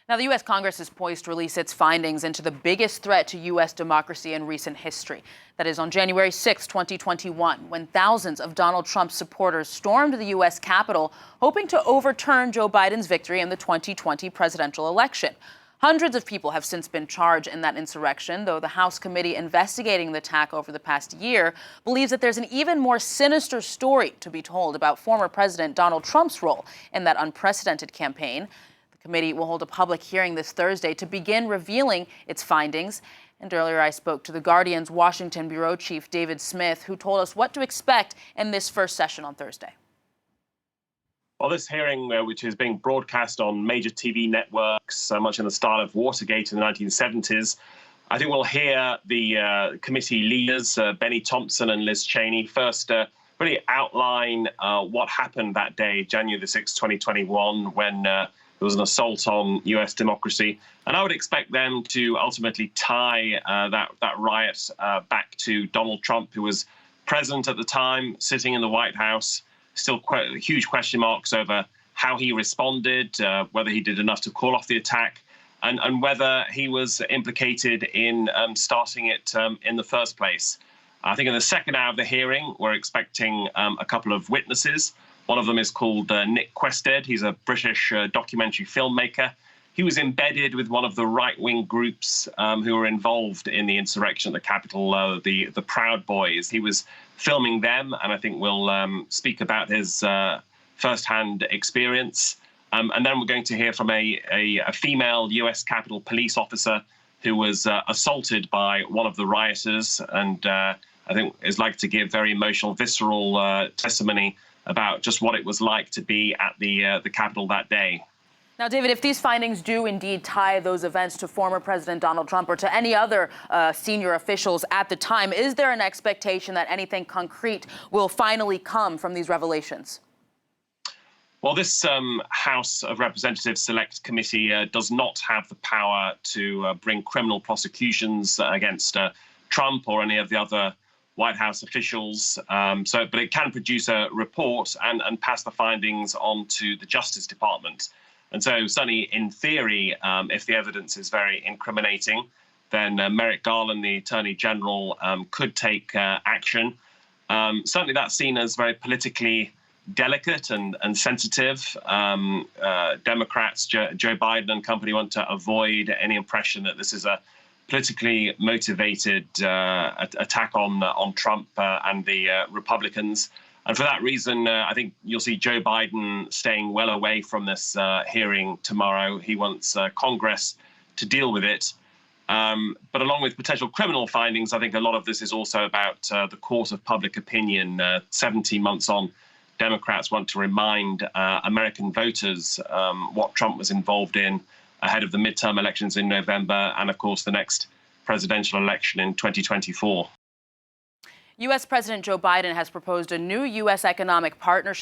Now, the U.S. Congress is poised to release its findings into the biggest threat to U.S. democracy in recent history. That is on January 6, 2021, when thousands of Donald Trump's supporters stormed the U.S. Capitol, hoping to overturn Joe Biden's victory in the 2020 presidential election. Hundreds of people have since been charged in that insurrection, though the House committee investigating the attack over the past year believes that there's an even more sinister story to be told about former President Donald Trump's role in that unprecedented campaign. The committee will hold a public hearing this Thursday to begin revealing its findings. And earlier I spoke to The Guardian's Washington bureau chief, David Smith, who told us what to expect in this first session on Thursday. Well, this hearing, which is being broadcast on major TV networks, much in the style of Watergate in the 1970s, I think we'll hear the committee leaders, Benny Thompson and Liz Cheney, first really outline what happened that day, January 6, 2021, when there was an assault on U.S. democracy. And I would expect them to ultimately tie that riot back to Donald Trump, who was present at the time, sitting in the White House. Still quite huge question marks over how he responded, whether he did enough to call off the attack, and whether he was implicated in starting it in the first place. I think in the second hour of the hearing, we're expecting a couple of witnesses. One of them is called Nick Quested. He's a British documentary filmmaker. He was embedded with one of the right-wing groups who were involved in the insurrection at the Capitol, the Proud Boys. He was filming them, and I think we'll speak about his first-hand experience. And then we're going to hear from a female U.S. Capitol police officer who was assaulted by one of the rioters, and I think is like to give very emotional, visceral testimony about just what it was like to be at the Capitol that day. Now, David, if these findings do indeed tie those events to former President Donald Trump or to any other senior officials at the time, is there an expectation that anything concrete will finally come from these revelations? Well, this House of Representatives Select Committee does not have the power to bring criminal prosecutions against Trump or any of the other White House officials. But it can produce a report and pass the findings on to the Justice Department. And so certainly in theory, if the evidence is very incriminating, then Merrick Garland, the Attorney General, could take action. Certainly that's seen as very politically delicate and sensitive. Democrats, Joe Biden and company, want to avoid any impression that this is a politically motivated attack on Trump and the Republicans. And for that reason, I think you'll see Joe Biden staying well away from this hearing tomorrow. He wants Congress to deal with it. But along with potential criminal findings, I think a lot of this is also about the court of public opinion. 17 months on, Democrats want to remind American voters what Trump was involved in ahead of the midterm elections in November and, of course, the next presidential election in 2024. U.S. President Joe Biden has proposed a new U.S. economic partnership